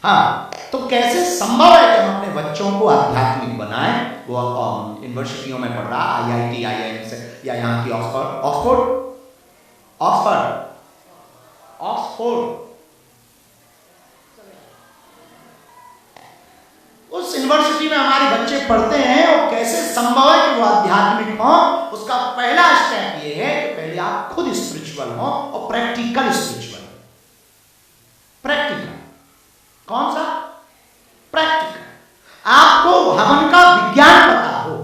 हाँ, तो कैसे संभव है कि हम अपने बच्चों को आध्यात्मिक बनाएं? वो यूनिवर्सिटियों में पढ़ रहा, IIT, IIM से, या यहाँ की ऑक्सफोर्ड, उस यूनिवर्सिटी में हमारे बच्चे पढ़ते हैं, और कैसे संभव है कि वो आध्यात्मिक हो? उसका पहला स्टेप ये है कि पहले आप खुद स्पिरिचुअल हो और प्रैक्टिकल स्पिरिचुअल। प्रैक्टिकल कौन सा? प्रैक्टिकल। आपको हवन का विज्ञान पता हो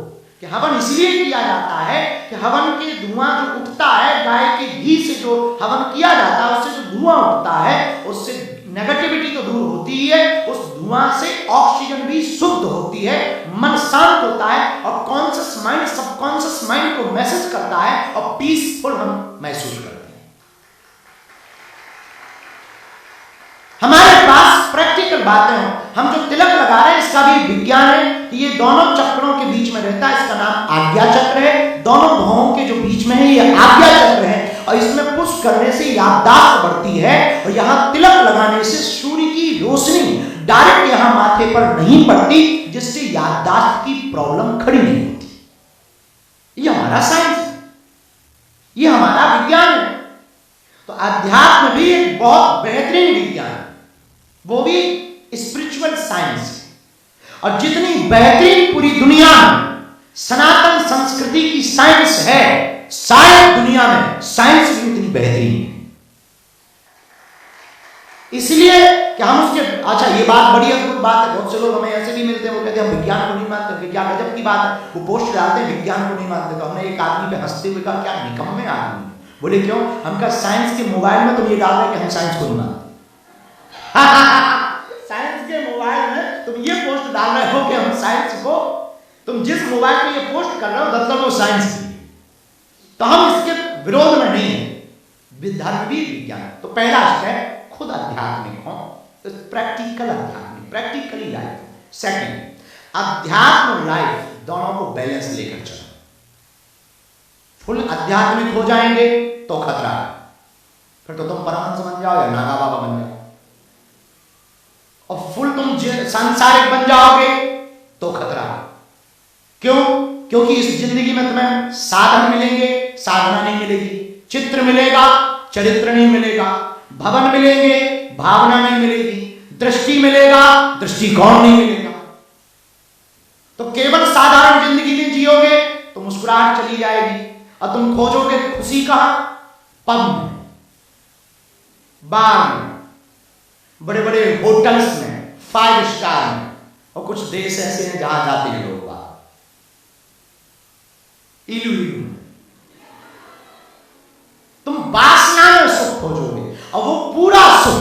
कि हवन इसलिए किया जाता है कि हवन के धुआं जो उठता है, गाय के घी से जो हवन किया जाता है, उससे जो धुआं उठता है, उससे नेगेटिविटी तो दूर होती ही है, उस धुआं से ऑक्सीजन भी शुद्ध होती है, मन शांत होता है, और कॉन्शियस माइंड सबकॉन्शियस माइंड को मैसेज करता है, और पीसफुल हम महसूस करते हैं। हमारे पास प्रैक्टिकल बातें हो। हम जो तिलक लगा रहे हैं इसका भी विज्ञान है कि ये दोनों चक्रों के बीच में रहता है, इसका नाम आज्ञा चक्र है। दोनों भवों के जो बीच में है ये आज्ञा चक्र है, और इसमें पुश करने से याददाश्त बढ़ती है, और यहाँ तिलक लगाने से सूर्य की रोशनी डायरेक्ट यहाँ माथे पर नहीं पड़ती, जिससे याददाश्त की प्रॉब्लम खड़ी नहीं होती। ये हमारा साइंस है, ये हमारा विज्ञान है। तो अध्यात्म भी एक बहुत बेहतरीन विज्ञान है, वो भी स्पिरिचुअल साइंस है। और जितनी बेहतरीन पूरी दुनिया में सनातन संस्कृति की साइंस है, शायद दुनिया में साइंस भी उतनी बेहतरीन है। इसलिए कि हम उसके, अच्छा ये बात बड़ी अद्भुत बात है, बहुत से लोग हमें ऐसे भी मिलते हैं, वो कहते हैं हम विज्ञान को नहीं मानते। क्या गजब की बात है, वो पोस्ट डालते हैं विज्ञान को नहीं मानते। तो हमने एक आदमी पे हंसते हुए कहा क्या निकम्मे आदमी। बोले क्यों? हम कहा साइंस के मोबाइल में तुम ये डाल रहे कि हम साइंस को नहीं मानते। साइंस के मोबाइल में तुम ये पोस्ट डाल रहे हो कि हम साइंस को, तुम जिस मोबाइल पे ये पोस्ट कर रहे हो दरअसल वो साइंस की। तो हम इसके विरोध में नहीं है, धर्म भी विज्ञान। तो पहला स्टेप खुद आध्यात्मिक हो, प्रैक्टिकल आध्यात्मिक, प्रैक्टिकली लाइफ। सेकंड, अध्यात्म और लाइफ दोनों को बैलेंस लेकर चलो। फुल आध्यात्मिक हो जाएंगे तो खतरा है, फिर तो तुम परमहंस बन जाओ या नागा बाबा बन जाओ। और फुल तुम सांसारिक बन जाओगे तो खतरा है। क्यों? क्योंकि इस जिंदगी में तुम्हें साधन मिलेंगे, साधना नहीं मिलेगी। चित्र मिलेगा, चरित्र नहीं मिलेगा। भवन मिलेंगे, भावना नहीं मिलेगी। दृष्टि मिलेगा, दृष्टिकोण नहीं मिलेगा। तो केवल साधारण जिंदगी में जियोगे तो मुस्कुराहट चली जाएगी, और तुम खोजोगे खुशी कहां? पब में, बार में, बड़े बड़े होटल्स में, 5 स्टार में। और कुछ देश ऐसे हैं जहां जाते हैं लोग इलू इलू। तुम वासना में सुख खोजोगे, और वो पूरा सुख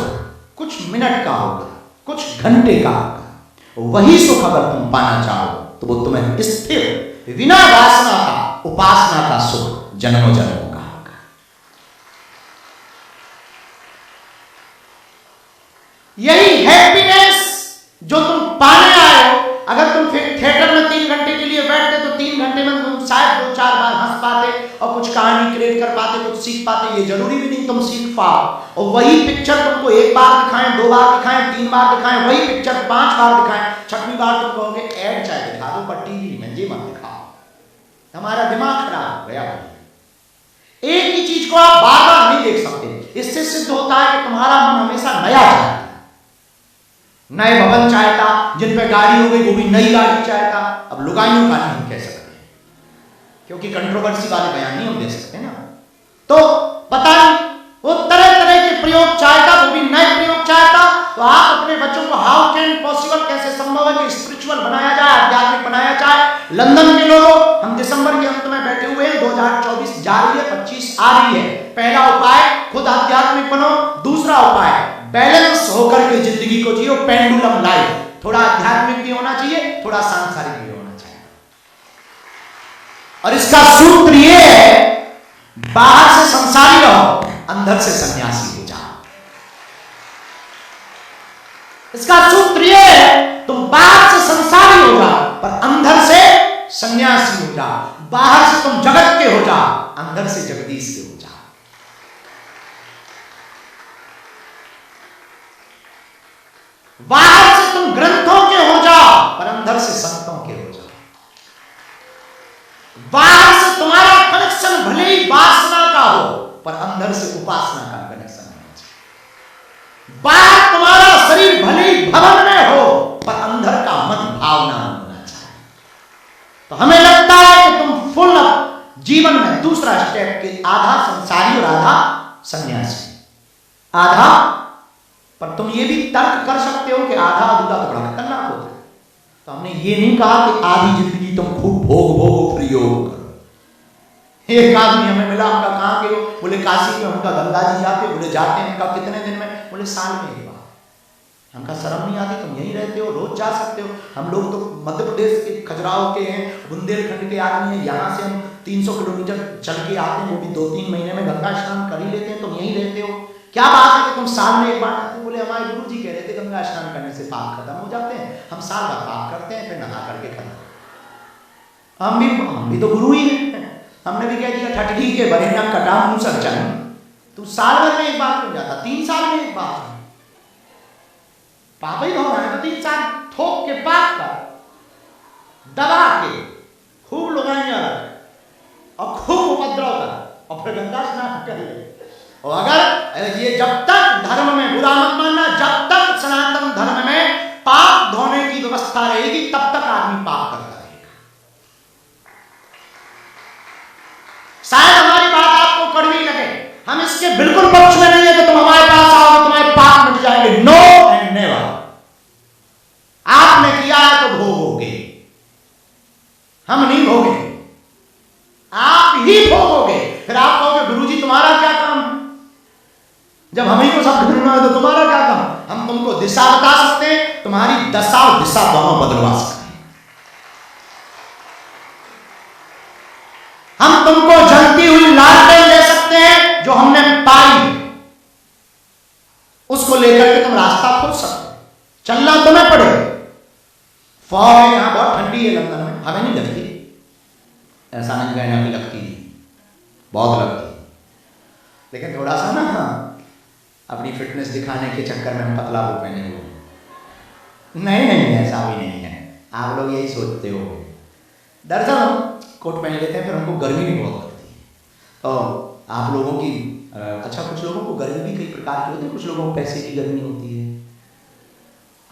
कुछ मिनट का होगा, कुछ घंटे का होगा। वही सुख अगर तुम पाना चाहो तो वो तुम्हें स्थिर बिना वासना का उपासना का सुख जन्मों जन्मों का होगा। यही हैप्पीनेस जो तुम पाने आए हो। अगर तुम थिएटर में 3 घंटे के लिए बैठते तो 3 घंटे में तुम शायद 2-4 बार हंस पाते और कुछ कहानी क्रिएट कर पाते, कुछ सीख पाते। ये जरूरी भी नहीं तुम सीख पाओ। और वही पिक्चर तुमको 1 बार दिखाएं, 2 बार दिखाएं, 3 बार दिखाएं, वही पिक्चर 5 बार दिखाएं, 6वीं बार तुम कहोगे ऐड चाहे दिखा दो पर टीवी में ये मत दिखाओ। हमारा दिमाग खराब हो गया। एक ही चीज को आप बार बार नहीं देख सकते। इससे सिद्ध होता है कि तुम्हारा मन हमेशा नया चाहता है। नए भवन चाहता, जिन पे गाड़ी हो गई वो भी नई गाड़ी चाहता। अब लुगाइयों का नहीं कह सकते क्योंकि कंट्रोवर्सी वाले बयान नहीं हम दे सकते ना। तो पता नहीं वो तरह तरह के प्रयोग चाहता, वो भी नए प्रयोग चाहता। तो आप अपने बच्चों को हाउ कैन पॉसिबल, कैसे संभव है कि स्पिरिचुअल बनाया जाए, आध्यात्मिक बनाया जाए। लंदन के लोगों, हम दिसंबर के अंत में बैठे हुए हैं, 2024 जा रही है, 25 आ रही है। पहला उपाय खुद आध्यात्मिक बनो। दूसरा उपाय बैलेंस होकर के जिंदगी को जियो, पेंडुलम लाइफ। थोड़ा आध्यात्मिक भी होना चाहिए, थोड़ा सांसारिक भी होना चाहिए। और इसका सूत्र ये है, बाहर से संसारी रहो, अंदर से सन्यासी हो जाओ। इसका सूत्र ये है, तुम बाहर से संसारी हो जाओ पर अंदर से सन्यासी हो जाओ। बाहर से तुम जगत के हो जाओ, अंदर से जगदीश के हो जाओ। बाहर से तुम ग्रंथों के हो जाओ पर अंदर से संतों के हो जाओ। बाहर से तुम्हारा कनेक्शन भले ही वासना का हो पर अंदर से उपासना का कनेक्शन होना चाहिए। बाहर तुम्हारा शरीर भले ही भवन में हो पर अंदर का मन भावना होना चाहिए। तो हमें लगता है कि तुम फुल जीवन में दूसरा स्टेप के आधा संसारी और आधा सन्यासी, आधा, पर तुम ये भी तर्क कर सकते हो कि आधा अधूरा तो बड़ा खतरनाक होता है। तो हमने ये नहीं कहा कि आधी जिंदगी तुम खूब भोग भोगो प्रयोग करो। एक आदमी हमें मिला, हमका कहाँ के हो, बोले काशी में, हमका गंगा जी जाते, बोले जाते हैं, हमका कितने दिन में, बोले साल में एक बार। हमका शर्म नहीं आती, तुम यहीं रहते हो, रोज जा सकते हो। हम लोग तो मध्य प्रदेश के खजुराहो के हैं, बुंदेलखंड के आदमी हैं, यहाँ से हम 300 किलोमीटर चल के आते हैं, वो भी 2-3 महीने में गंगा स्नान कर ही लेते हैं। तुम यहीं रहते हो, क्या बात है कि तुम साल में एक बार आते हो? बोले हमारे गुरु जी कह रहे थे गंगा स्नान करने से पाप खत्म हो जाते हैं, हम साल भर पाप करते हैं, फिर नहा करके खत्म। हम भी तो गुरु ही हैं, हमने भी कह दिया ठटकी के बने ना कटा मुंह सर चल। तू साल भर में एक बार क्यों जाता, 3 साल में एक बार? पाप ही होना है तो 3 साल थोक के पाप कर, दबा के खूब लुगाइयां रख और खूब उपद्रव कर और फिर गंगा स्नान कर ले। और अगर ये जब तक धर्म में बुरा मत मानना, जब तक सनातन धर्म में पाप धोने की व्यवस्था रहेगी तब तक आदमी पाप करता रहेगा। शायद हमारी बात आपको कड़वी लगे, हम इसके बिल्कुल पक्ष में नहीं है कि तुम हमारे पास आओ तो तुम्हारे पाप मिट जाएंगे। No and never. आपने किया है तो भोगोगे, हम नहीं भोगेंगे, आप ही भोगोगे। फिर आप कहोगे गुरुजी तुम्हारा क्या काम, जब हम ही को सब ढूंढना है तो तुम्हारा क्या काम? हम तुमको दिशा बता सकते हैं, तुम्हारी दशा और दिशा दोनों बदलवा सकते हैं। हम तुमको जलती हुई लालटेन दे सकते हैं जो हमने पाई, उसको लेकर के तुम रास्ता खोल सकते हो। चलना तुम्हें पड़ेगा। फॉग है, यहां बहुत ठंडी है लंदन में, हमें नहीं लगती, ऐसा नहीं कहना कि लगती नहीं, बहुत लगती, लेकिन थोड़ा सा ना अपनी फिटनेस दिखाने के चक्कर में हम पतला हो पहने हुए। नहीं, ऐसा भी नहीं है, आप लोग यही सोचते हो। दरअसल हम कोट पहन लेते हैं, फिर हमको गर्मी भी बहुत लगती है। तो आप लोगों की अच्छा, कुछ लोगों को गर्मी भी कई प्रकार की होती है, कुछ लोगों को पैसे की गर्मी होती है,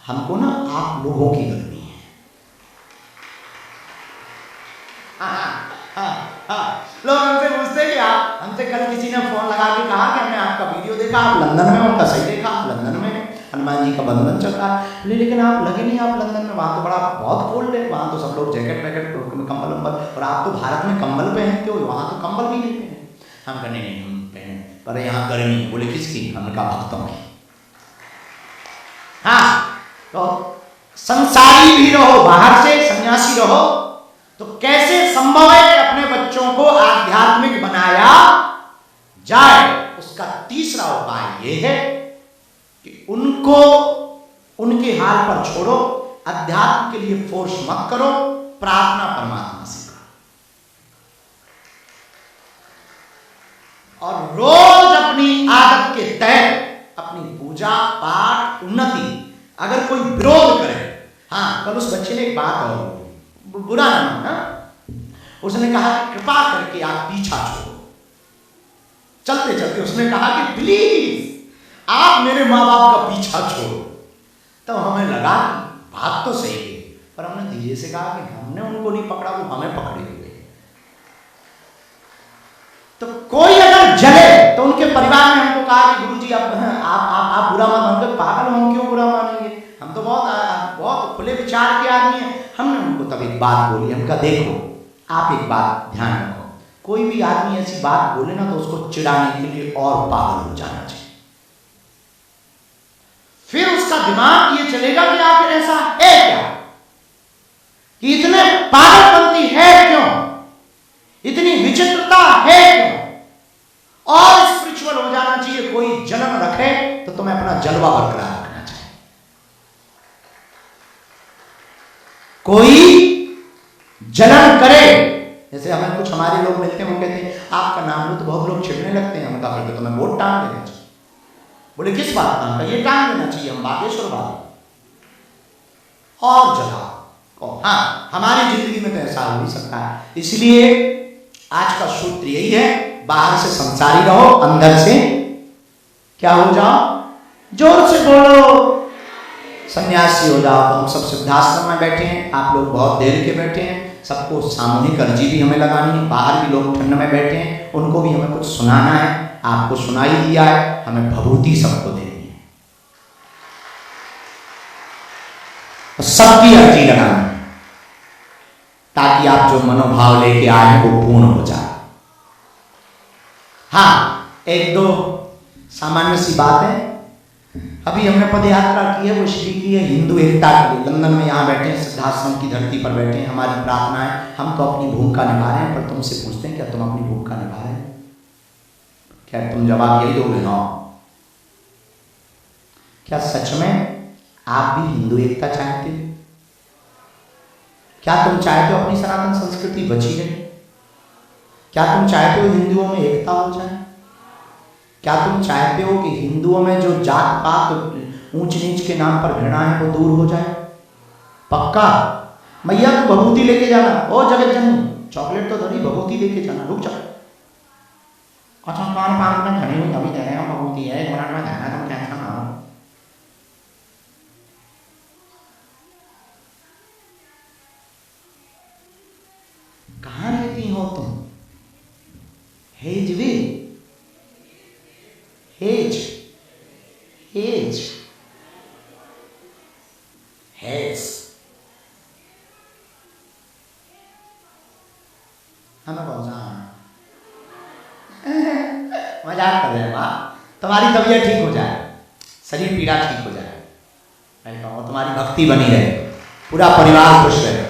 हमको ना आप लोगों की गर्मी है। लोग हमसे पूछते हैं कि आप, हमसे कल किसी ने फोन लगा के कहा कि हमने आपका वीडियो देखा, आप लंदन में, उनका सही देखा, आप लंदन में हैं, हनुमान जी का बंधन चल रहा है, लेकिन आप लगे नहीं आप लंदन में, वहाँ तो बड़ा बहुत कोल्ड है, वहाँ तो सब लोग जैकेट वैकेट कंबल वम्बल, और आप तो भारत में कंबल पहनते हो, वहाँ तो कंबल भी नहीं पहने। हम कहने नहीं हम पहने, पर यहाँ गर्मी है। बोले किसकी? हमने कहा भक्तों की। हाँ, तो संसारी भी रहो, बाहर से सन्यासी रहो, तो कैसे संभव है कि अपने बच्चों को आध्यात्मिक बनाया जाए? उसका तीसरा उपाय यह है कि उनको उनके हाल पर छोड़ो, अध्यात्म के लिए फोर्स मत करो, प्रार्थना परमात्मा से करो, और रोज अपनी आदत के तहत अपनी पूजा पाठ उन्नति, अगर कोई विरोध करे, हाँ कल उस बच्चे ने एक बात और, बुरा ना मानना, उसने कहा कि कृपा करके आप पीछा छोड़ो, चलते चलते उसने कहा कि प्लीज आप मेरे माँ बाप का पीछा छोड़ो। तो हमें लगा कि बात तो सही है, पर हमने धीरे से कहा कि हमने उनको नहीं पकड़ा, वो हमें पकड़े हुए। तो कोई अगर जले तो उनके परिवार में हमको कहा कि गुरुजी आप बुरा मत मानो। पागल, हम क्यों बुरा मानेंगे, हम तो बहुत खुले विचार के आदमी हैं। हमने उनको तब एक बात बोली, हमका देखो आप एक बात ध्यान रखो, कोई भी आदमी ऐसी बात बोले ना तो उसको चिढ़ाने के लिए और पागल हो जाना चाहिए। फिर उसका दिमाग ये चलेगा कि आखिर ऐसा है क्या, कि इतने पागलपंती है क्यों, इतनी विचित्रता है क्यों, और स्पिरिचुअल हो जाना चाहिए। कोई जलन रखे तो तुम्हें अपना जलवा बरकरार रखना चाहिए। कोई जलन करे, जैसे हमें कुछ हमारे लोग मिलते हैं, वो कहते हैं आपका नाम लो तो बहुत लोग छिड़ने लगते हैं, हम कहा फिर तो तुम्हें वोट टांग देना चाहिए। बोले किस बात का? ये टांग देना चाहिए, हम बागेश्वर वाले, और जलाओ। और हाँ, हमारी जिंदगी में तो ऐसा हो ही सकता है। इसलिए आज का सूत्र यही है, बाहर से संसारी रहो, अंदर से क्या हो जाओ, जोर से बोलो, सन्यासी हो जाओ। तो हम सब सिद्धाश्रम में बैठे हैं, आप लोग बहुत देर के बैठे हैं, सबको सामूहिक अर्जी भी हमें लगानी है। बाहर भी लोग ठंड में बैठे हैं, उनको भी हमें कुछ सुनाना है। आपको सुनाई दिया है, हमें भभूति सबको देनी है, सबकी अर्जी लगानी है, ताकि आप जो मनोभाव लेके आए हैं वो पूर्ण हो जाए। हाँ, एक दो सामान्य सी बात है। अभी हमने पद यात्रा की है, वो इसलिए की है हिंदू एकता के लिए। लंदन में यहाँ बैठे हैं, सिद्धाश्रम की धरती पर बैठे हैं। हमारी प्रार्थना है, हम तो अपनी भूमिका निभा रहे हैं, पर तुमसे पूछते हैं क्या तुम अपनी भूमिका निभा रहे हैं? क्या तुम जवाब यही दोगे ना? क्या सच में आप भी हिंदू एकता चाहते हो? क्या तुम चाहते हो अपनी सनातन संस्कृति बची रहे? क्या तुम चाहते हो हिंदुओं में एकता हो जाए? क्या तुम चाहते हो कि हिंदुओं में जो जात पात ऊंच नीच के नाम पर घृणा है वो दूर हो जाए? पक्का? मैया तू भभूति लेके जाना। ओ जगत जननी, चॉकलेट तो धरी, भभूति लेके जाना। रुक जा। अच्छा, कौन पान में खड़ी हुई अभी दे रहे हो भभूति है, 1 मिनट में देना, तुम टेंशन ना लो। कहाँ रहती हो तुम? हेजवी, हेज, हेज, हेज, हमें कौन सा मजाक कर रहे हैं माँ। तुम्हारी तबीयत ठीक हो जाए, शरीर पीड़ा ठीक हो जाए, मैं कहूँ तुम्हारी भक्ति बनी रहे, पूरा परिवार खुश रहे।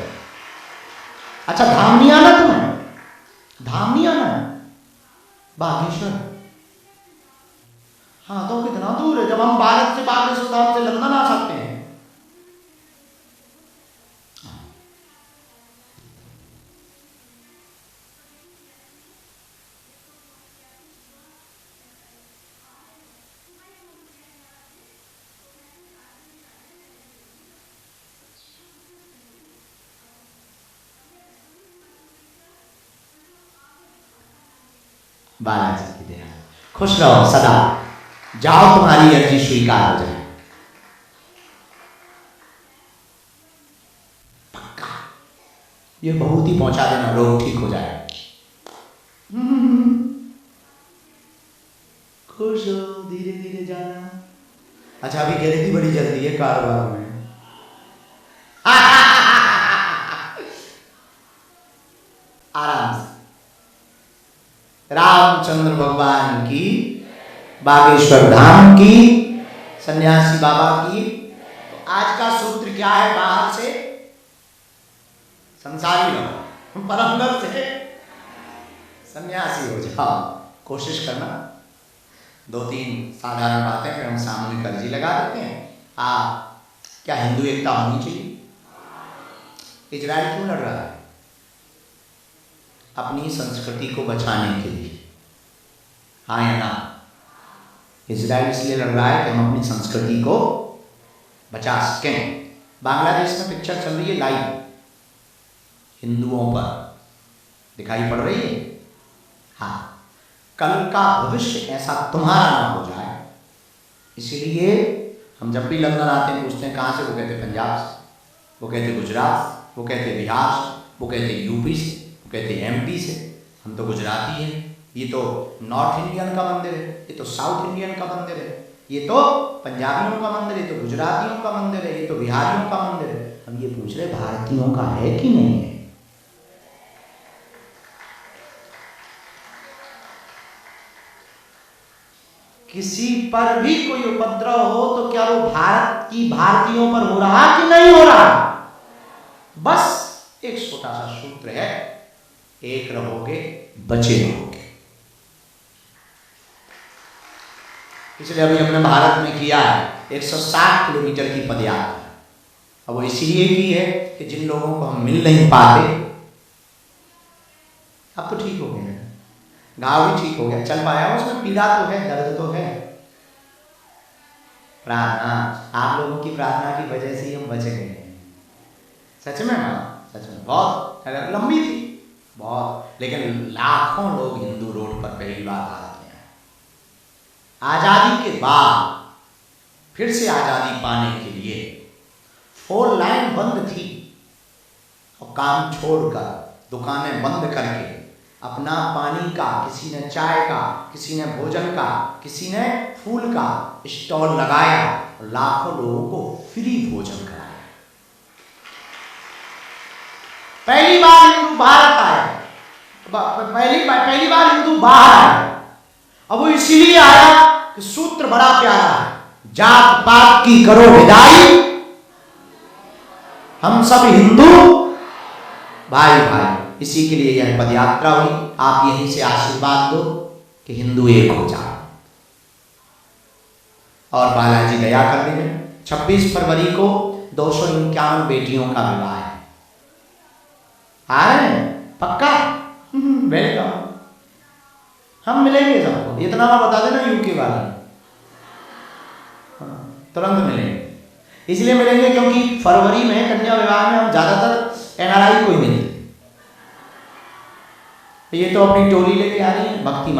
अच्छा, धाम नहीं आना तुम्हें? धाम नहीं आना? बागेश्वर, हाँ तो कितना दूर है? जब हम भारत से बागेश्वर धाम से लंदन आ सकते हैं। बालाजी की दया, खुश रहो सदा, जाओ तुम्हारी अर्जी स्वीकार हो जाए। पक्का ये भभूति पहुंचा देना, रोग ठीक हो जाए। खुश हो, धीरे धीरे जाना। अच्छा, अभी गिरती बड़ी जल्दी है कारोबार में। आराम से। रामचंद्र भगवान की, बागेश्वर धाम की, सन्यासी बाबा की। तो आज का सूत्र क्या है? बाहर से संसारी रहो, पर अंदर से सन्यासी हो जाओ। कोशिश करना। 2-3 साधारण बातें फिर हम सामूहिक अर्जी लगा देते हैं। क्या हिंदू एकता होनी चाहिए? इजराइल क्यों लड़ रहा है? अपनी संस्कृति को बचाने के लिए। हाँ या ना? इजराइल इसलिए लड़ रहा है कि हम अपनी संस्कृति को बचा सकें। बांग्लादेश में पिक्चर चल रही है लाइव, हिंदुओं पर दिखाई पड़ रही है। हाँ, कल का भविष्य ऐसा तुम्हारा ना हो जाए, इसीलिए हम जब भी लंदन आते हैं पूछते हैं कहाँ से? वो कहते पंजाब से, वो कहते गुजरात, वो कहते बिहार से, वो कहते यूपी से, वो कहते एमपी से। हम तो गुजराती हैं। ये तो नॉर्थ इंडियन का मंदिर है, ये तो साउथ इंडियन का मंदिर है, ये तो पंजाबियों का मंदिर है, ये तो गुजरातियों का मंदिर है, ये तो बिहारियों का मंदिर है। हम ये पूछ रहे भारतीयों का है कि नहीं है? किसी पर भी कोई उपद्रव हो तो क्या वो भारत की भारतीयों पर हो रहा कि नहीं हो रहा? बस एक छोटा सा सूत्र है, एक रहोगे बचे रहोगे। इसलिए अभी हमने भारत में किया है 160 किलोमीटर की पदयात्रा। अब वो इसीलिए की है कि जिन लोगों को हम मिल नहीं पाते, अब तो ठीक हो गया, घाव भी ठीक हो गया, चल पाया। उसमें पीड़ा तो है, दर्द तो है। प्रार्थना, आप लोगों की प्रार्थना की वजह से ही हम बच गए। सच में ना, सच में बहुत लंबी थी बहुत, लेकिन लाखों लोग हिंदू रोड पर पहली बार भारत में आए। आजादी के बाद फिर से आजादी पाने के लिए 4 लाइन बंद थी और काम छोड़कर दुकानें बंद करके अपना पानी का, किसी ने चाय का, किसी ने भोजन का, किसी ने फूल का स्टॉल लगाया और लाखों लोगों को फ्री भोजन कराया। पहली बार हिंदू भारत आए, पहली बार हिंदू बाहर आए। अब वो इसीलिए आया कि सूत्र बड़ा प्यारा है, जात पात की करो विदाई, हम सब हिंदू भाई भाई। इसी के लिए यह पदयात्रा हुई। आप यहीं से आशीर्वाद दो कि हिंदू एक हो जाए। और बालाजी दया कर देंगे। 26 फरवरी को 251 बेटियों का विवाह है। आ रहे हैं पक्का? वेलकम। हम मिलेंगे सबको, इतना मैं बता देना यूके वाले तुरंत मिलेंगे। इसलिए मिलेंगे क्योंकि फरवरी में कन्या विवाह में हम ज्यादातर एनआरआई को ही मिलते। ये तो अपनी टोली लेके आ रही है भक्ति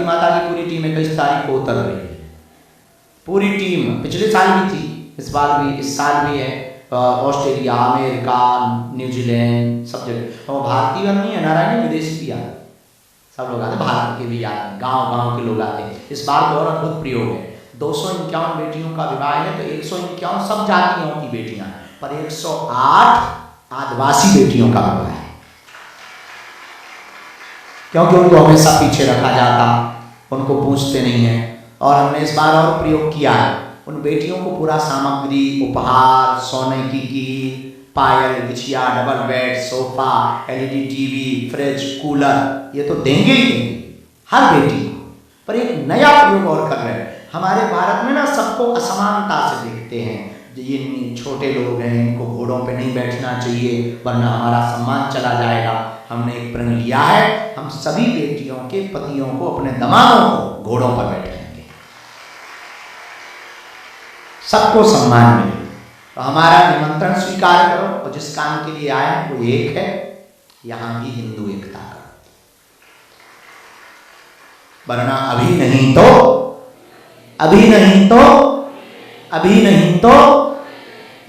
माता की पूरी टीम 21 तारीख को उतर रही है। पूरी टीम पिछले साल भी थी, इस साल भी है। ऑस्ट्रेलिया, अमेरिका, न्यूजीलैंड, सब जगह। और भारतीय नहीं है, नारायण विदेशी भी आते, सब लोग आते, भारत के भी आते हैं, गांव के लोग आते हैं। इस बार तो और अद्भुत प्रयोग है। 251 बेटियों का विवाह है, तो 151 सब जातियों की बेटियां, पर 108 आदिवासी बेटियों का विवाह है, क्योंकि उनको हमेशा पीछे रखा जाता, उनको पूछते नहीं है। और हमने इस बार और प्रयोग किया है, उन बेटियों को पूरा सामग्री, उपहार, सोने की कील, पायल, बिछिया, double bed, sofa, LED TV, fridge, cooler, ये तो देंगे ही देंगे हर बेटी को। पर एक नया प्रयोग और कर रहे हैं। हमारे भारत में ना सबको असमानता से देखते हैं, ये छोटे लोग हैं, इनको घोड़ों पे नहीं बैठना चाहिए वरना हमारा सम्मान चला जाएगा। हमने एक प्रण लिया है, हम सभी बेटियों के पतियों को, अपने दामादों को घोड़ों पर बैठाएंगे, सबको सम्मान मिले। तो हमारा निमंत्रण स्वीकार करो और जिस काम के लिए आए वो एक है, यहां भी हिंदू एकता करो, वरना अभी नहीं तो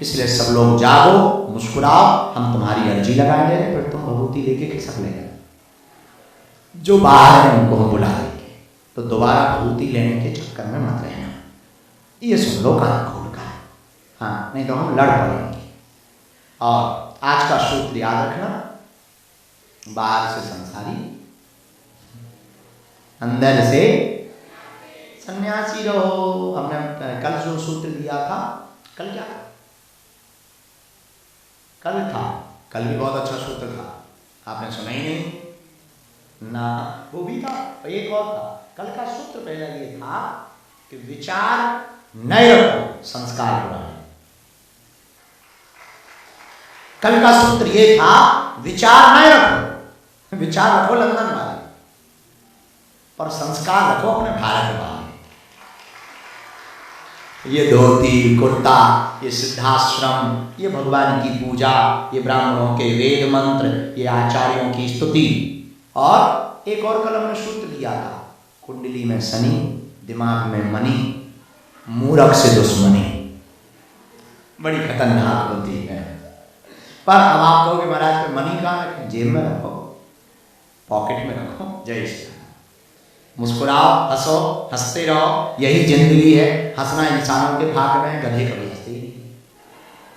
इसलिए सब लोग जागो, मुस्कुराओ। हम तुम्हारी अर्जी लगाएंगे, फिर तुम भभूति लेके खिसक लेंगे। जो बाहर है उनको हम बुला देंगे, तो दोबारा भभूति लेने के चक्कर में मत रहना। ये सुन लो कान खोल कर, हाँ, नहीं तो हम लड़ पड़ेंगे। और आज का सूत्र याद रखना, बाहर से संसारी, अंदर से सन्यासी रहो। हमने कल जो सूत्र दिया था, कल क्या था? कल भी बहुत अच्छा सूत्र था, आपने सुना ही नहीं ना, वो भी था। एक और था, कल का सूत्र पहला ये था कि विचार नए रखो, संस्कार पुराने। कल का सूत्र ये था, विचार नए रखो, विचार रखो लंदन वाले, पर संस्कार रखो अपने भारत वाले। ये धोती कुर्ता, ये सिद्धाश्रम, ये भगवान की पूजा, ये ब्राह्मणों के वेद मंत्र, ये आचार्यों की स्तुति। और एक और कल हमने सूत्र दिया था, कुंडली में शनि, दिमाग में मनी, मूर्ख से दुश्मनी, बड़ी खतरनाक होती है। पर अब आप कहोगे महाराज पे मनी कहाँ रखें? जेब में रखो, पॉकेट में रखो। जय श्री राम। मुस्कुराओ, हंसो, हंसते रहो, यही जिंदगी है। हंसना इंसानों के भाग में, गधे कभी